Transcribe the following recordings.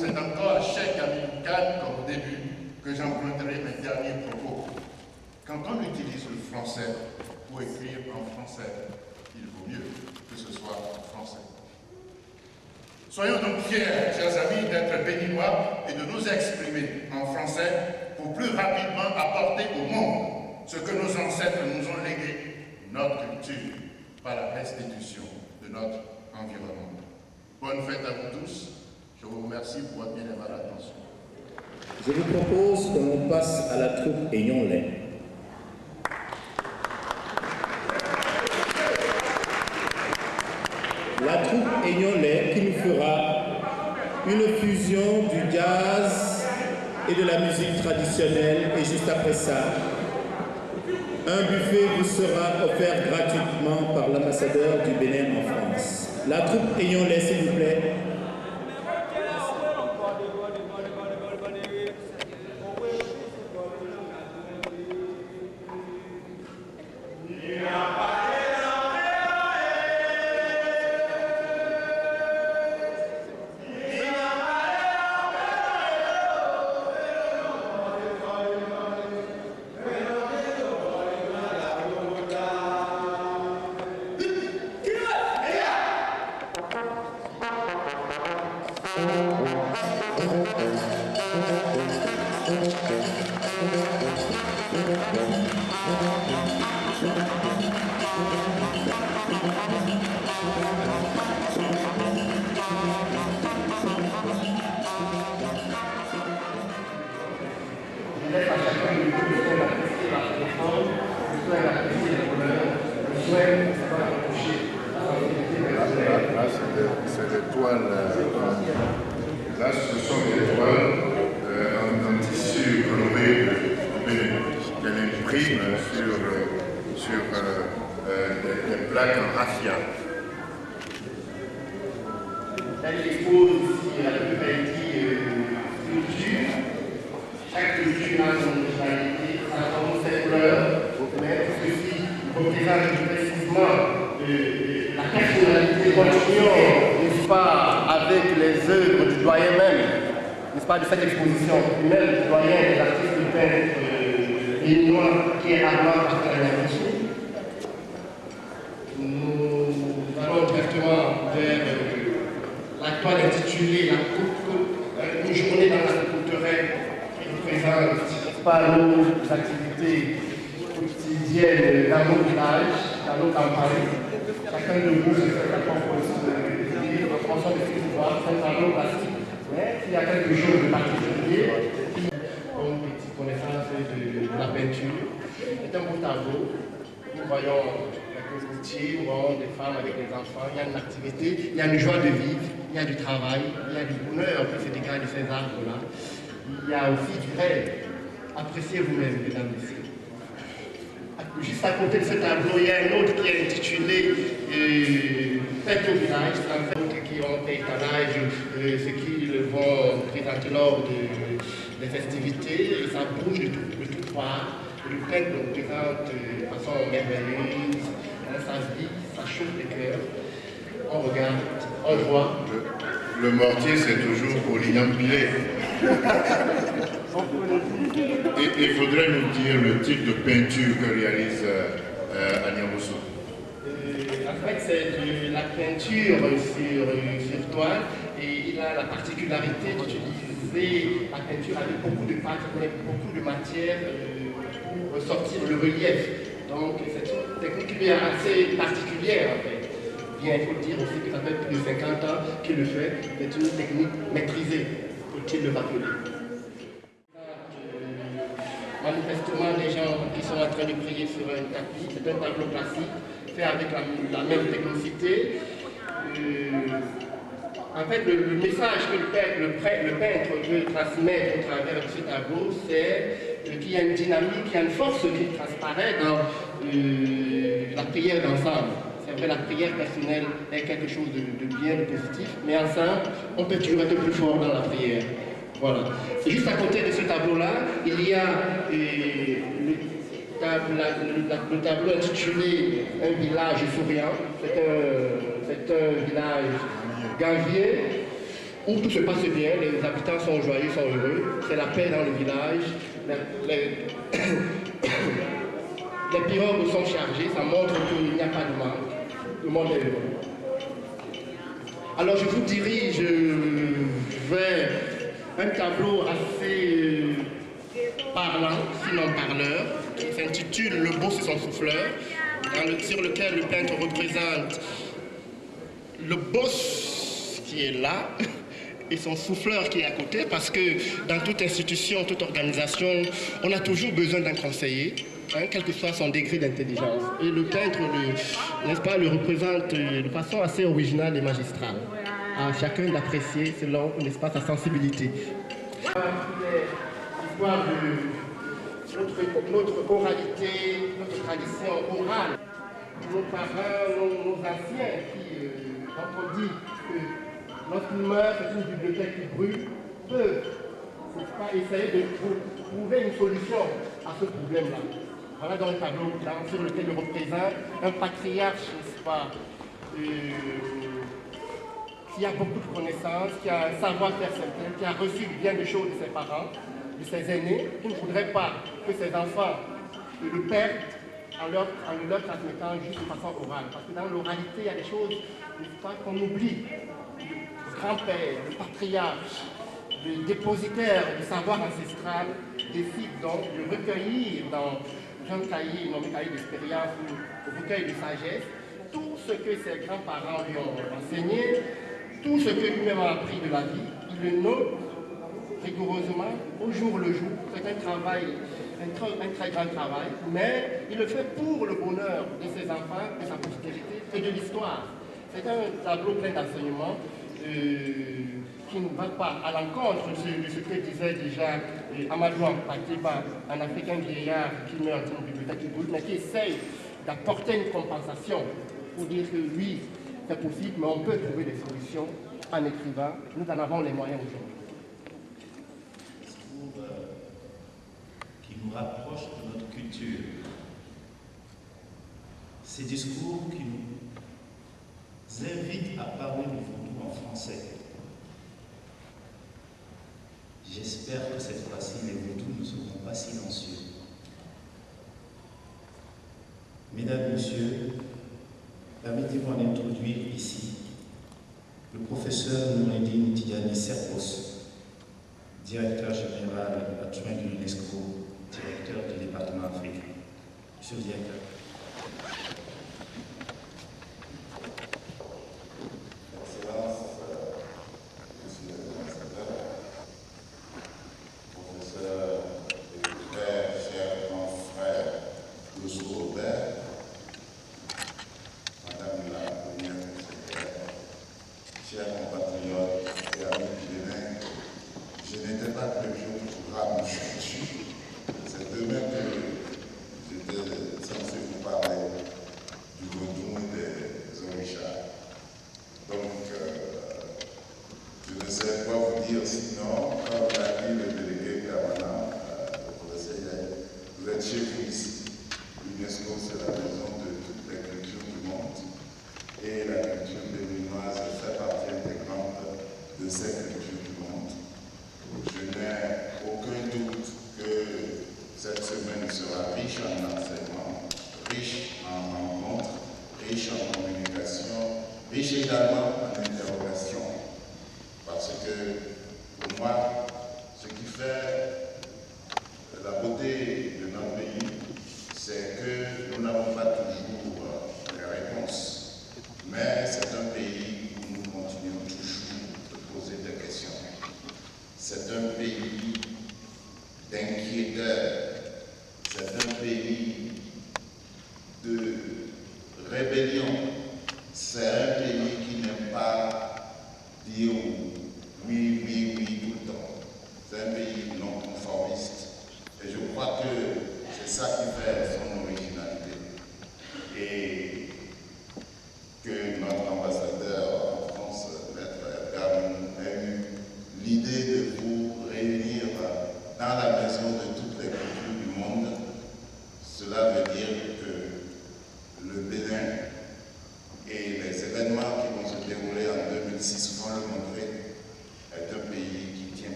C'est encore à Cheikh Hamidou Kane, comme au début, que j'emprunterai mes derniers propos. Quand on utilise le français pour écrire en français, il vaut mieux que ce soit en français. Soyons donc fiers, chers amis, d'être béninois et de nous exprimer en français pour plus rapidement apporter au monde ce que nos ancêtres nous ont légué, notre culture, par la restitution de notre environnement. Bonne fête à vous tous. Je vous remercie pour votre bien-aimable attention. Je vous propose que l'on passe à la troupe Aignan-Lay. La troupe Aignan-Lay qui nous fera une fusion du jazz et de la musique traditionnelle, et juste après ça, un buffet vous sera offert gratuitement par l'ambassadeur du Bénin en France. La troupe Aignan-Lay, s'il vous plaît. C'est des toiles, là ce sont des toiles en tissu coloré qu'elle imprime sur des plaques en raffia. Elle expose ici à la pluralité culture. Chaque culture a son originalité, sa forme, ses couleurs, mais ceci représente précisément la personnalité. Continuons, n'est-ce pas, avec les œuvres du doyen même, n'est-ce pas, de cette exposition, même du doyen des artistes du peintre béninois qui est Armand Pascal-Lavichi. Nous allons directement vers la toile intitulée Une journée dans la culturelle qui représente, n'est-ce pas, nos activités quotidiennes dans nos villages, dans nos campagnes. Chacun de vous se fait la proposition de commençons de voir, c'est un tableau classique, mais il y a quelque chose de particulier qui, comme petite connaissance de la peinture, est un beau tableau. Nous voyons quelques routiers, nous voyons des femmes avec des enfants, il y a une activité, il y a une joie de vivre, il y a du travail, il y a du bonheur qui se dégage de ces arbres-là. Il y a aussi du rêve. Appréciez vous-même, mesdames et messieurs. Juste à côté de ce tableau, il y a un autre qui est intitulé Fête au village, en fait, qui ont fait étalage ce qu'ils vont présenter lors des festivités, et ça bouge de toutes parts. Le peintre nous présente de façon merveilleuse, ça vit, ça chauffe le cœur. On regarde, on voit. Le mortier, c'est toujours pour l'inampilé. Et il faudrait nous dire le type de peinture que réalise Agnamousou. En fait, c'est de la peinture sur toile, et il a la particularité d'utiliser la peinture avec beaucoup de pâte, beaucoup de matière pour ressortir le relief. Donc, c'est une technique qui est assez particulière en fait. Bien, il faut dire aussi que ça fait plus de 50 ans qu'il le fait, c'est une technique maîtrisée, faut-il le rappeler. Manifestement, les gens qui sont en train de prier sur un tapis, c'est un tableau classique, fait avec la même technicité. En fait, le message que le peintre veut transmettre au travers de ce tableau, c'est qu'il y a une dynamique, il y a une force qui transparaît dans la prière d'ensemble. C'est vrai, la prière personnelle est quelque chose de bien, de positif, mais ensemble, on peut toujours être plus fort dans la prière. Voilà. Et juste à côté de ce tableau-là, il y a le tableau intitulé Un village souriant. C'est un village gavier où tout se passe bien, les habitants sont joyeux, sont heureux, c'est la paix dans le village, les pirogues sont chargées, ça montre qu'il n'y a pas de manque, le monde est heureux. Alors je vous dirige vers un tableau assez parlant, sinon parleur, qui s'intitule Le boss et son souffleur, sur lequel le peintre représente le boss qui est là et son souffleur qui est à côté, parce que dans toute institution, toute organisation, on a toujours besoin d'un conseiller, hein, quel que soit son degré d'intelligence. Et le peintre, n'est-ce pas, le représente de façon assez originale et magistrale. À chacun d'apprécier selon, n'est-ce pas, sa sensibilité. L'histoire de notre oralité, notre tradition orale, nos parents, nos anciens qui, quand on dit que lorsqu'il meurt, c'est une bibliothèque qui brûle, peuvent essayer de trouver une solution à ce problème-là. Voilà dans le tableau sur lequel il représente un patriarche, n'est-ce pas, qui a beaucoup de connaissances, qui a un savoir-faire certain, qui a reçu bien de choses de ses parents, de ses aînés, qui ne voudrait pas que ses enfants le perdent en leur transmettant juste de façon orale. Parce que dans l'oralité, il y a des choses, n'est-ce pas, qu'on oublie. Le grand-père, le patriarche, le dépositaire du savoir ancestral décide donc de recueillir dans un cahier, nommé cahier d'expérience ou recueil de sagesse, tout ce que ses grands-parents lui ont enseigné, tout ce que lui-même a appris de la vie, il le note rigoureusement au jour le jour. C'est un travail, un très grand travail, mais il le fait pour le bonheur de ses enfants, de sa postérité et de l'histoire. C'est un tableau plein d'enseignements qui ne va pas à l'encontre de ce que disait déjà Amadou Mpateba, un Africain vieillard qui meurt dans une bibliothèque qui brûle, mais qui essaye d'apporter une compensation pour dire que oui, c'est possible, mais on peut trouver des solutions en écrivant. Nous en avons les moyens aujourd'hui. Discours qui nous rapproche de notre culture. Ces discours qui nous invitent à parler du vaudou en français. J'espère que cette fois-ci, les vaudous ne seront pas silencieux. Mesdames, Messieurs, permettez-moi d'introduire ici le professeur Noureddine Tidjani Serpos, directeur général adjoint de l'UNESCO, directeur du département africain. Monsieur le directeur. Excellence, Monsieur l'ambassadeur, professeur et très cher grand frère Youssou Robert, Madame la première secrétaire, chers compatriotes et amis Bénin, je n'étais pas prévu au programme aujourd'hui. C'est demain que j'étais censé vous parler du vaudou et des orishas. Donc, je ne sais quoi vous dire sinon, comme l'a dit le délégué permanent, le professeur Yael, vous êtes chez vous ici. L'UNESCO, c'est la maison de toutes les cultures du monde. Et la culture béninoise fait partie intégrante de ces cultures du monde. Je n'ai aucun doute que cette semaine sera riche en enseignements, riche en rencontres, riche en communication, riche également en interrogation. Parce que, pour moi, ce qui fait la beauté de notre pays, c'est que nous n'avons pas toujours les réponses. Mais c'est un pays où nous continuons toujours de poser des questions. C'est un pays d'inquiéteurs. C'est un pays de rébellion. C'est un pays qui n'aime pas dire oui, oui, oui tout le temps. C'est un pays non conformiste. Et je crois que c'est ça qui fait son originalité. Et que notre ambassadeur en France, Maître Edgar, ait eu l'idée de vous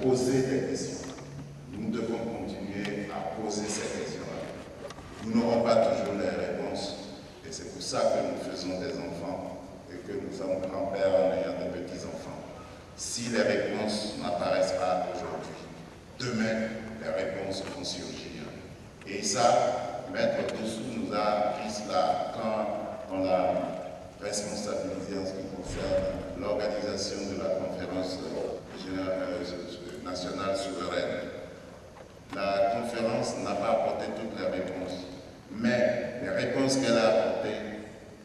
poser des questions. Nous devons continuer à poser ces questions-là. Nous n'aurons pas toujours les réponses, et c'est pour ça que nous faisons des enfants et que nous sommes grands-pères en ayant des petits-enfants. Si les réponses n'apparaissent pas aujourd'hui, demain, les réponses vont surgir. Et ça, Maître Dossou nous a pris cela quand on l'a responsabilisé en ce qui concerne l'organisation de la conférence nationale souveraine. La conférence n'a pas apporté toutes les réponses, mais les réponses qu'elle a apportées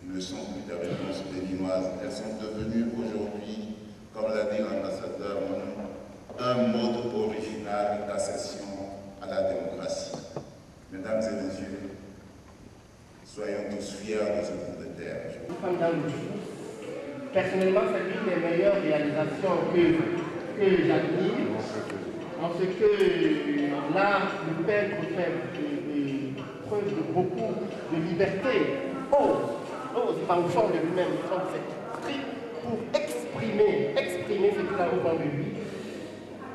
ne sont plus des réponses béninoises. Elles sont devenues aujourd'hui, comme l'a dit l'ambassadeur, un mode original d'accession à la démocratie. Mesdames et messieurs, soyons tous fiers de ce bout de terre. Personnellement, c'est l'une des meilleures réalisations que j'admire, en ce que là, le peintre fait preuve de beaucoup de liberté, ose, pas au fond de lui-même, il prend cette tripe pour exprimer ce qu'il a au fond de lui,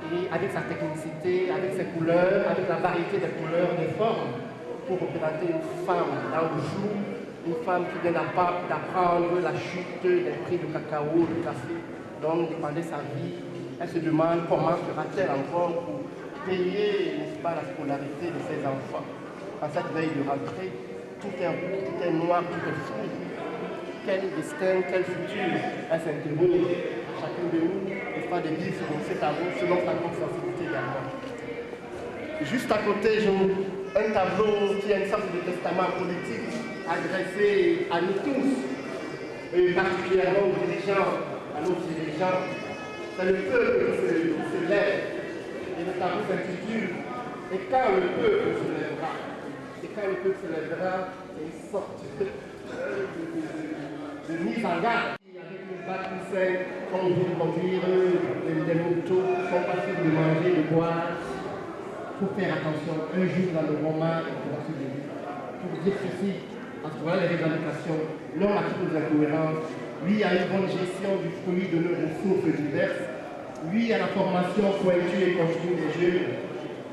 et avec sa technicité, avec ses couleurs, avec la variété des couleurs, des formes, pour représenter une femme dans le jour, une femme qui vient d'apprendre la chute des prix de cacao, de café, dont dépendait sa vie. Elle se demande comment fera-t-elle encore pour payer, n'est-ce pas, la scolarité de ses enfants. En cette veille de rentrée, tout est rouge, tout est noir, tout est flou. Quel destin, quel futur? Elle s'interroge, chacun de nous, n'est-ce pas, de vivre selon ses tableaux, selon sa propre sensibilité également. Juste à côté, un tableau qui est une sorte de testament politique adressé à nous tous, et particulièrement aux dirigeants, à nos dirigeants. C'est le peuple qui se lève. Et le tableau s'intitule « Et quand le peuple se lèvera ?» Et quand le peuple se lèvera, c'est une sorte de mise en garde. Avec le bac poussin, quand on veut conduire des motos, sont pas sûrs de manger, de boire. Il faut faire attention. Un jour dans le roman, pour dire ceci, en ce moment, les revendications, l'homme a toutes nos incohérences. Lui a une bonne gestion du fruit de nos ressources diverses. Lui a la formation pointue et continue des jeunes.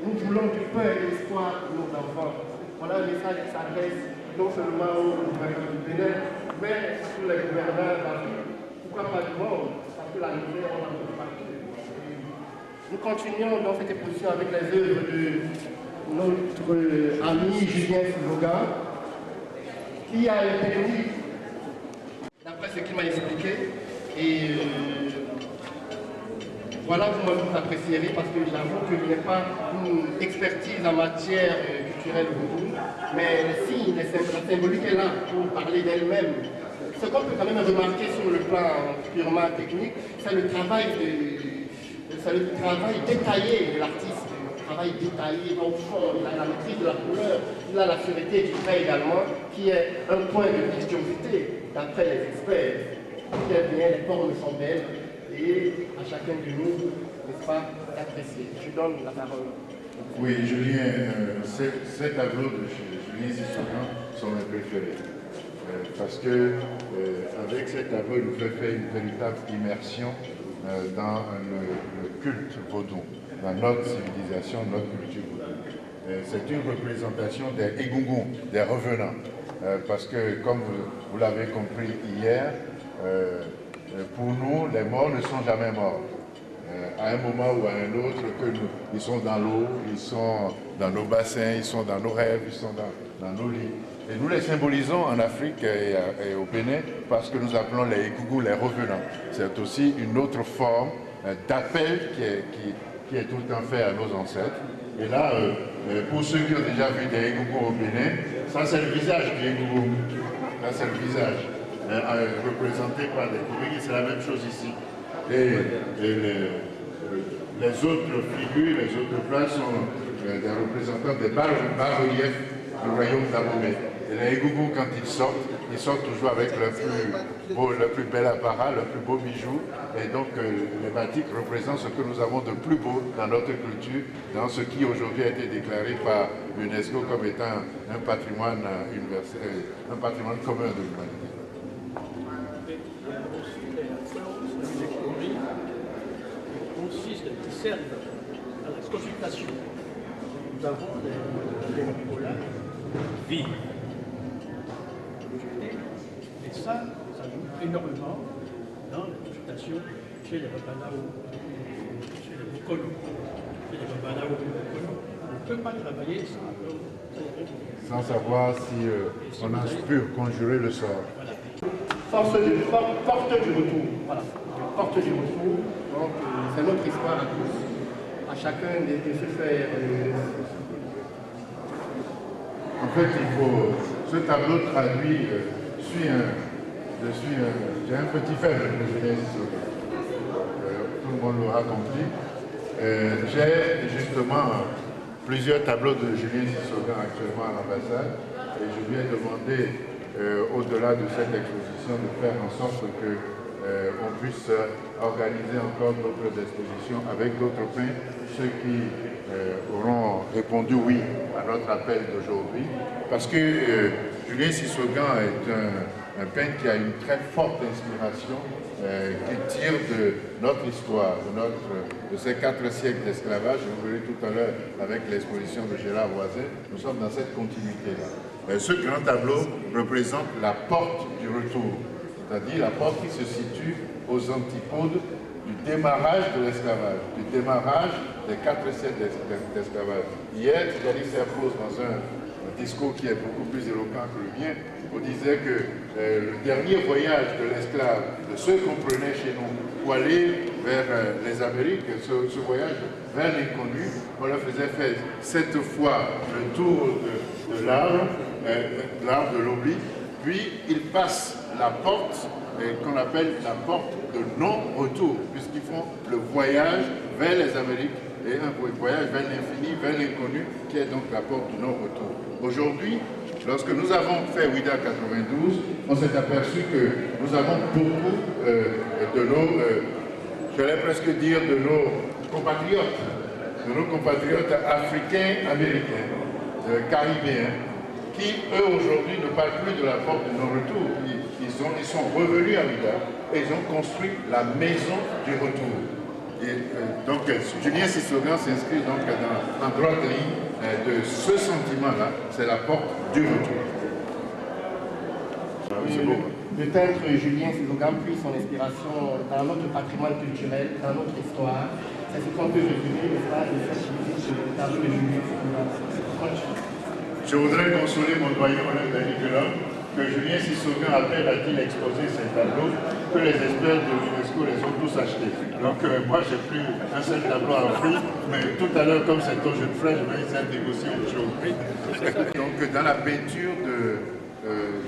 Nous voulons du pain et de l'espoir pour nos enfants. Voilà un message qui s'adresse non seulement au gouvernement du Bénin, mais à tous les gouverneurs d'Afrique. Pourquoi pas du monde? Parce que la misère, on en trouve partout. Nous continuons dans cette exposition avec les œuvres de notre ami Julien Siloga, qui a permis, d'après ce qu'il m'a expliqué, et voilà, vous apprécierez parce que j'avoue que je n'ai pas une expertise en matière culturelle beaucoup, mais le signe, la symbolique est là pour parler d'elle-même. Ce qu'on peut quand même remarquer sur le plan purement technique, c'est le travail détaillé de l'artiste, le travail détaillé au fond, il a la maîtrise de la couleur, il a la sûreté du trait également, qui est un point de virtuosité d'après les experts. Bien, les formes sont belles et à chacun de nous, n'est-ce pas, d'apprécier. Je donne la parole. Oui, Julien, ces tableaux de Julien Siloga sont mes préférés. Parce que avec ces tableaux, il nous fait faire une véritable immersion dans le culte vaudou, dans notre civilisation, notre culture vaudou. C'est une représentation des Egungun, des revenants. Parce que, comme vous l'avez compris hier, pour nous, les morts ne sont jamais morts. À un moment ou à un autre, ils sont dans l'eau, ils sont dans nos bassins, ils sont dans nos rêves, ils sont dans nos lits. Et nous les symbolisons en Afrique et au Bénin parce que nous appelons les Egungun les revenants. C'est aussi une autre forme d'appel qui est tout le temps fait à nos ancêtres. Et là, pour ceux qui ont déjà vu des Egungun au Bénin, ça c'est le visage du Egungun. Là c'est le visage. Représenté par des Kourigis, c'est la même chose ici. Et les autres figures, les autres plats sont des représentants des bas-reliefs du royaume d'Abomey. Et les Egungun, quand ils sortent toujours avec le plus bel apparat, le plus beau bijou. Et donc les batiks représentent ce que nous avons de plus beau dans notre culture, dans ce qui aujourd'hui a été déclaré par l'UNESCO comme étant un patrimoine universel, un patrimoine commun de l'humanité. Consiste, qui servent dans la consultation, nous avons les collabs vides. Et ça joue énormément dans la consultation chez les Babalaos, chez les Bokolo. Chez les Babalaos, on ne peut pas travailler sans savoir si on a pu conjurer le sort. Voilà. Porte du retour. Voilà. Porte du retour. Donc, c'est notre histoire à tous. À chacun de se faire. En fait, ce tableau traduit, j'ai un petit faible pour Julien Sissoko. Tout le monde l'aura compris. J'ai justement plusieurs tableaux de Julien Sissoko actuellement à l'ambassade et je lui ai demandé, au-delà de cette exposition, de faire en sorte qu'on puisse organiser encore d'autres expositions avec d'autres peintres, ceux qui auront répondu oui à notre appel d'aujourd'hui, parce que Julien Sissoko est un peintre qui a une très forte inspiration qui tire de notre histoire, de ces 4 siècles d'esclavage. Vous verrez tout à l'heure avec l'exposition de Gérard Voisin, nous sommes dans cette continuité-là. Ce grand tableau représente la porte du retour, c'est-à-dire la porte qui se situe aux antipodes du démarrage de l'esclavage, du démarrage des 4 siècles d'esclavage. Hier, Thierry Serpos, dans un discours qui est beaucoup plus éloquent que le mien, on disait que le dernier voyage de l'esclave, de ceux qu'on prenait chez nous pour aller vers les Amériques, ce voyage vers l'inconnu, on leur faisait faire 7 fois le tour de l'arbre de l'oubli, puis ils passent la porte qu'on appelle la porte de non-retour, puisqu'ils font le voyage vers les Amériques et un voyage vers l'infini, vers l'inconnu, qui est donc la porte du non-retour. Aujourd'hui, lorsque nous avons fait WIDA 92, on s'est aperçu que nous avons beaucoup de nos, j'allais presque dire de nos compatriotes africains, américains, caribéens, qui eux aujourd'hui ne parlent plus de la porte du non-retour. Ils sont revenus à WIDA et ils ont construit la maison du retour. Et, donc Julien Sissoko s'inscrit donc en droite ligne de ce sentiment-là, c'est la porte du retour. Le peintre Julien Sissoko puise son inspiration dans notre patrimoine culturel, dans notre histoire. C'est ce qu'on peut résumer, n'est-ce pas, de cette tableau de Julien Sissoko. Je voudrais consoler mon doyen Madame Nicolas que Julien Sissoko appelle a-t-il exposé ces tableaux que les experts de l'UNESCO les ont tous achetés. Donc moi j'ai pris un seul tableau à prix, mais tout à l'heure comme c'est au jeu de frais, je vais essayer de négocier autre chose. Donc dans la peinture de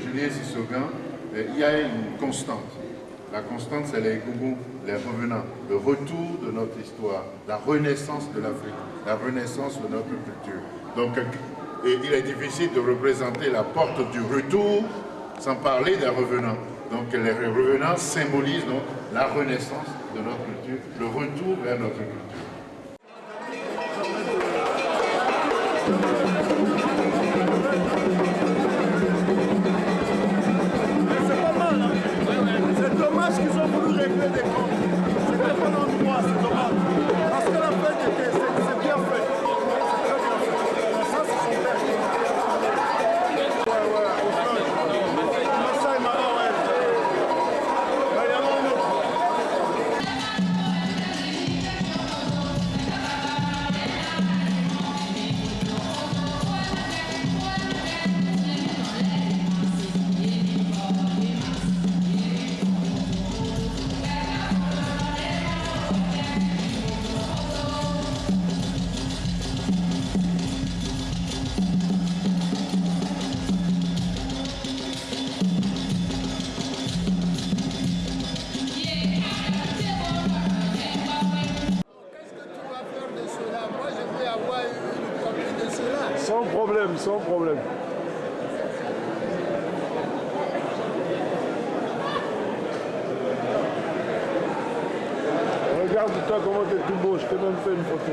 Julien Sissoko, il y a une constante. La constante, c'est les gougous, les revenants, le retour de notre histoire, la renaissance de l'Afrique, la renaissance de notre culture. Donc, et il est difficile de représenter la porte du retour sans parler des revenants. Donc les revenants symbolisent donc la renaissance de notre culture, le retour vers notre culture. C'est pas mal, hein? C'est dommage qu'ils ont voulu régler des comptes. C'était pas l'endroit, c'est dommage. Parce que la fête était, c'est bien fait. Sans problème. Regarde-toi comment t'es tout beau, je t'ai même fait une photo.